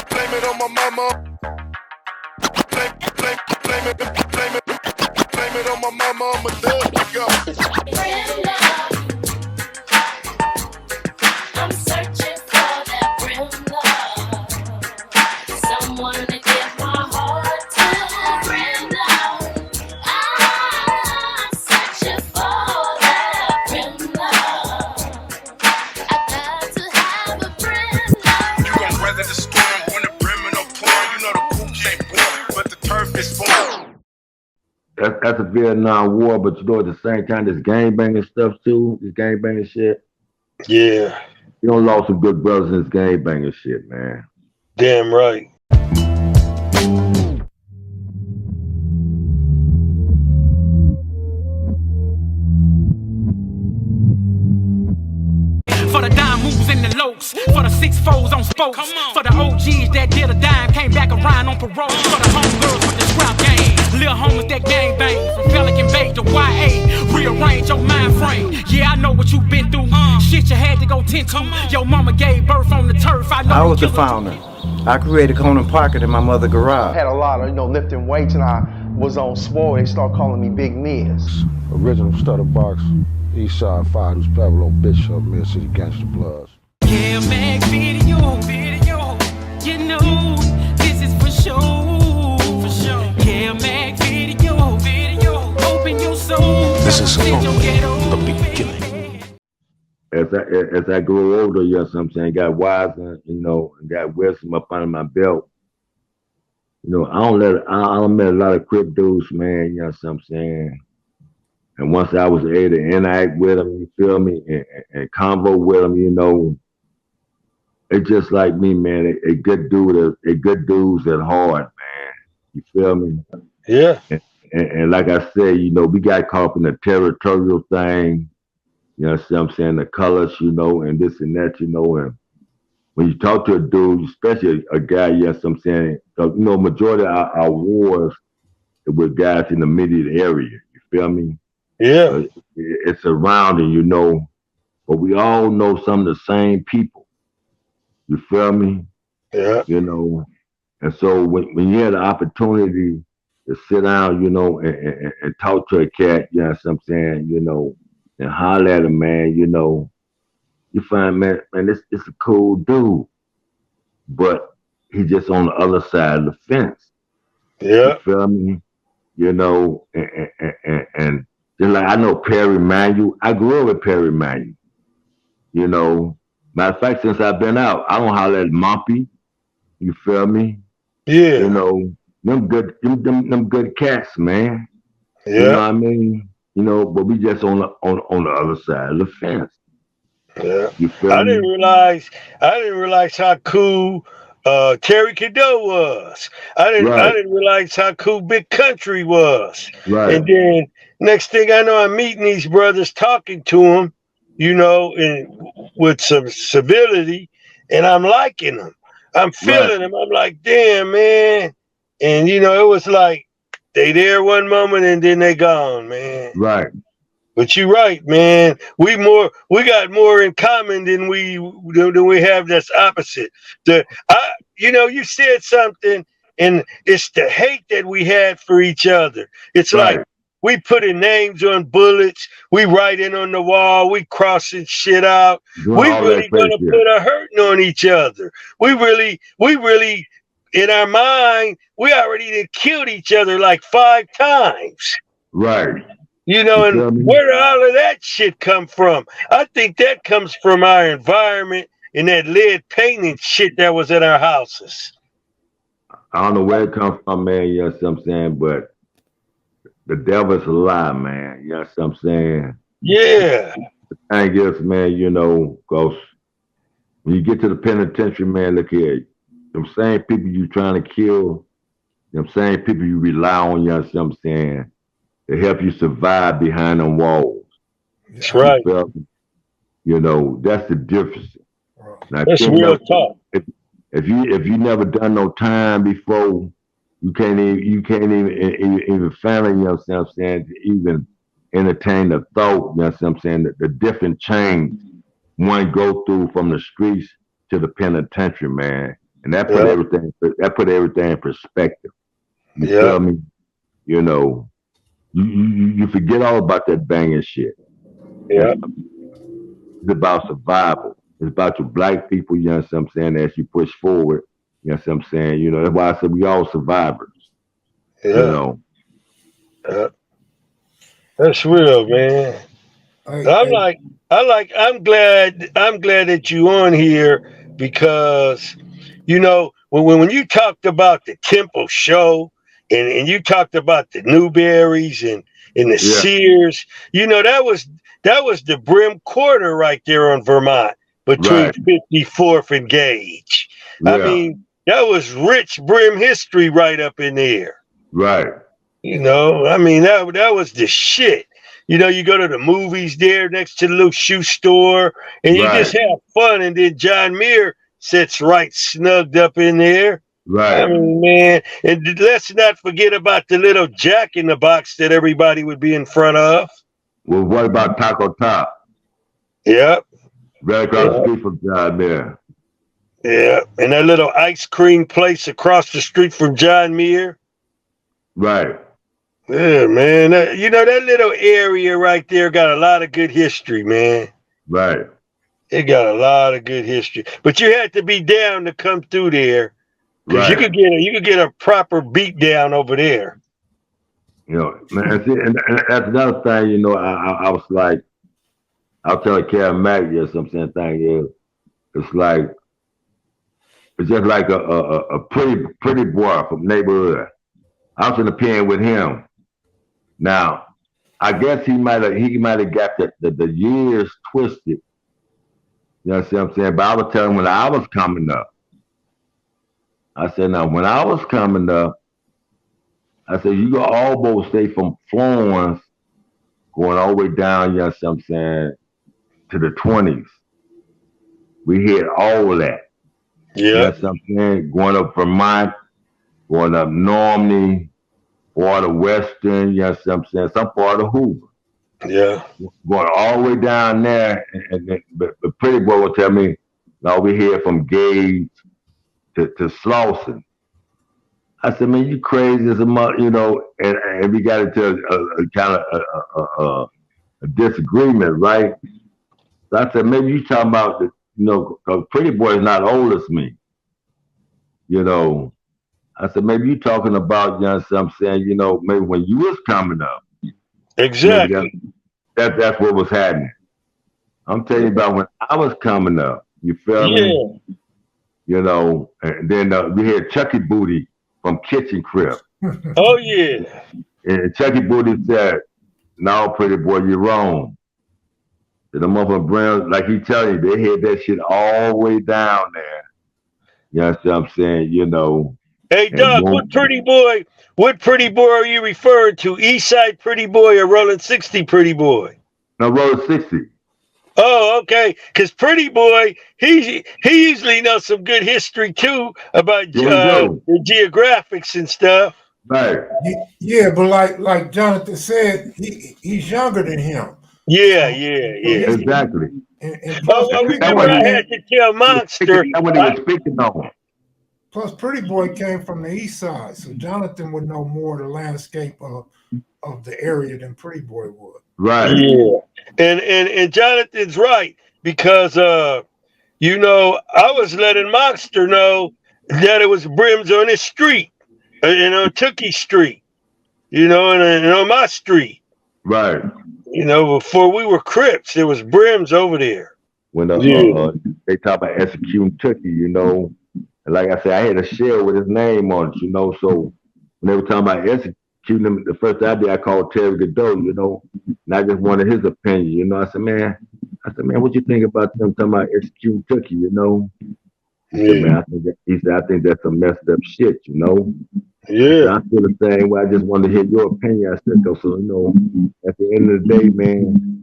Blame it on my mama. Blame it on my mama. I'm a thug. Go. I'm searching for that real love. Someone to give my heart to. Real love. I'm searching for that real love. I got to have a real love. You gon' weather the storm when the brim no porn. You know the coop ain't born, but the turf is formed. That's a Vietnam War, but you know at the same time, this gangbanging stuff too, this gangbanging shit. Yeah, You don't lost some good brothers in this gangbanging shit, man. damn right. For the dime moves in the lokes, for the 6-4s on spokes, for the OGs that did a dime, came back around on parole, for the homegirls with the scrap game, little homies that gang bang, from Pelican Bay to YA, rearrange your mind frame. Yeah, I know what you've been through, shit you had to go tend to. Your mama gave birth on the turf. I was the founder. I created Conan Parker in my mother's garage. I had a lot of, lifting weights, and I was on swole. They started calling me Big Miz. Original Stutter Box, Eastside Five, who's Pebble on Bishop, Mill City Gangsta Bloods. Kev Mac video, you know this is for sure. Kev Mac video, open your soul. This is only the beginning. As I grew older, you know what I'm saying, got wiser, and got wisdom up under my belt. I don't met a lot of Crip dudes, man, you know what I'm saying? And once I was able to interact with them, you feel me, and convo with them, it's just like me, man. A good dudes at heart, man. You feel me? Yeah. And like I said, we got caught up in the territorial thing. You know what I'm saying? The colors, and this and that, and when you talk to a dude, especially a guy, yes, I'm saying, majority of our wars with guys in the immediate area. You feel me? Yeah. It's surrounding, but we all know some of the same people. You feel me? Yeah. And so when you had the opportunity to sit down, and talk to a cat, you know what I'm saying, and holler at him, man, you find, man, this a cool dude, but he's just on the other side of the fence. Yeah. You feel me? And just like I know Perry Manuel. I grew up with Perry Manuel. Matter of fact, since I've been out, I don't holler at Mumpy. You feel me? Yeah. Them good cats, man. Yeah. You know what I mean? But we just on the other side of the fence. Yeah. You feel I me? didn't realize how cool Terry Cadeau was. I didn't realize how cool Big Country was. Right. And then next thing I know, I'm meeting these brothers, talking to them, and with some civility, and I'm liking them. I'm feeling them. I'm like, damn, man. And it was like they there one moment and then they gone, man. Right. But you're right, man. We got more in common than we have that's opposite. You said something, and it's the hate that we had for each other. It's like we putting names on bullets, we writing on the wall, we crossing shit out. We really gonna put a hurting on each other. We really, in our mind, we already done killed each other like 5 times. Right. And where did all of that shit come from? I think that comes from our environment and that lead paint and shit that was in our houses. I don't know where it comes from, man, you know what I'm saying, but the devil's a lie, man, you know what I'm saying? Yeah. The thing is, man, because when you get to the penitentiary, man, look here, them same people you trying to kill, them same people you rely on, you know what I'm saying, to help you survive behind them walls. That's right. That's the difference. Now, that's real talk. If you never done no time before, you can't even fathom, you know what I'm saying, to even entertain the thought, you know what I'm saying, the different change one go through from the streets to the penitentiary, man. And that put Yeah. everything in perspective. You Yeah. feel me? You know, you forget all about that banging shit. Yeah. It's about survival. It's about your black people, you know what I'm saying, as you push forward. You know what I'm saying? You know, that's why I said we all survivors. You Yeah. know. Yeah. That's real, man. I'm glad that you on here because, you know, when you talked about the Temple show and you talked about the Newberries and the Yeah. Sears, you know, that was the Brim Quarter right there on Vermont between Right. 54th and Gage. I Yeah. mean, that was rich Brim history right up in there. Right. You know, I mean, that was the shit. You know, you go to the movies there next to the little shoe store and you just Right. have fun. And then John Muir sits right snugged up in there. I Right. mean, man, and let's not forget about the little Jack in the Box that everybody would be in front of. Well, what about Taco Top? Yep. Right across the Yeah. street from John there. Yeah. And that little ice cream place across the street from John Muir. Right. Yeah, man. You know, that little area right there got a lot of good history, man. Right. It got a lot of good history, but you had to be down to come through there because Right. you could get a proper beat down over there. You know, man, and that's another thing, you know, I was like, I'll tell Kev Mac, yes, I'm saying thing is, it's just like a pretty boy from neighborhood. I was in the pen with him. Now, I guess he might have got the years twisted. You know what I'm saying? But I was telling him when I was coming up, I said, now when I was coming up, I said, you go almost stay from Florence going all the way down, you know what I'm saying, to the 20s. We hit all of that. You know Yeah, what I'm saying? Going up Vermont, going up Normandy, part of Western, you know what I'm saying, some part of Hoover. yeah, Going all the way down there, but Pretty Boy will tell me, now we here from Gage to Slauson. I said, man, you crazy as a mother, you know, and we got into a kind of a disagreement, right? So I said, maybe you talking about the, you know, because Pretty Boy is not old as me, you know. I said, maybe you talking about, you know what I'm saying, you know, maybe when you was coming up, maybe exactly. that's what was happening. I'm telling you about when I was coming up, you feel me? Yeah, You know, and then we had Chucky Booty from Kitchen Crip. oh yeah, And Chucky Booty said, no, Pretty Boy, you're wrong. So the motherfucking Browns, like he telling you, they had that shit all the way down there. You know what I'm saying? You know, Hey, and Doug, won't, what pretty boy are you referring to? East Side Pretty Boy or Rolling 60 Pretty Boy? no, roll 60. Oh, okay. Because Pretty Boy, he usually knows some good history too about Here we go. the geographics and stuff. Right. Yeah, but like Jonathan said, he's younger than him. Yeah, So yeah. Exactly. and plus Oh, Pretty That Boy what remember I he had to tell Monster. That's what he was speaking on. plus Pretty Boy came from the east side, so Jonathan would know more of the landscape of the area than Pretty Boy would. Right. Yeah, and Jonathan's right because you know, I was letting Monster know that it was brims on his street, and on Tookie Street, you know, and on my street, Right. you know, before we were Crips, there was brims over there. When Yeah. they talk about executing Tookie, you know, and like I said, I had a shell with his name on it, you know. So when they were talking about executing him, the first idea I called Terry Godot, you know, and I just wanted his opinion, you know. I said, man, what you think about them talking about executing Tookie, you know? He said, man, I think that's some messed up shit, you know. Yeah, I feel the same way. I just wanted to hear your opinion. I said, so you know, at the end of the day, man,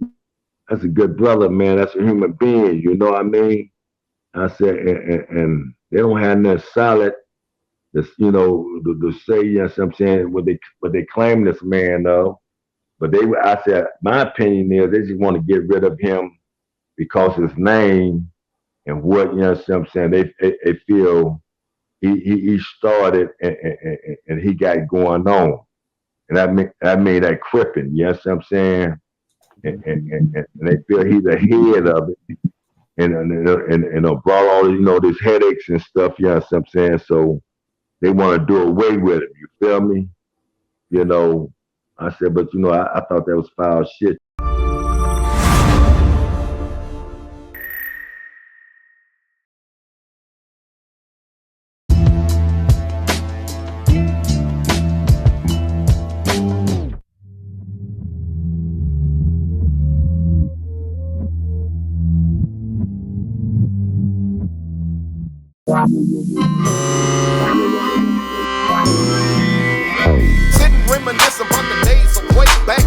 that's a good brother, man. That's a human being, you know what I mean? I said, and they don't have nothing solid, that's, you know, to say, you know what I'm saying, what they claim this man of. But I said, my opinion is they just want to get rid of him because his name and what, you know what I'm saying, they feel he started and he got going on. And I mean that cripping, you know what I'm saying? And they feel he's the head of it. And brought all these headaches and stuff, you know what I'm saying? So they want to do away with it, you feel me? I said, but I thought that was foul shit. Sitting reminiscing about the days of way back.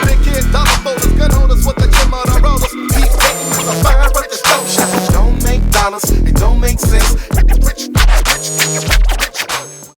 Big kid dollar folders, gun holders with the gym on the rollers. Keep taking the fire, but the don't make dollars, it don't make sense. Rich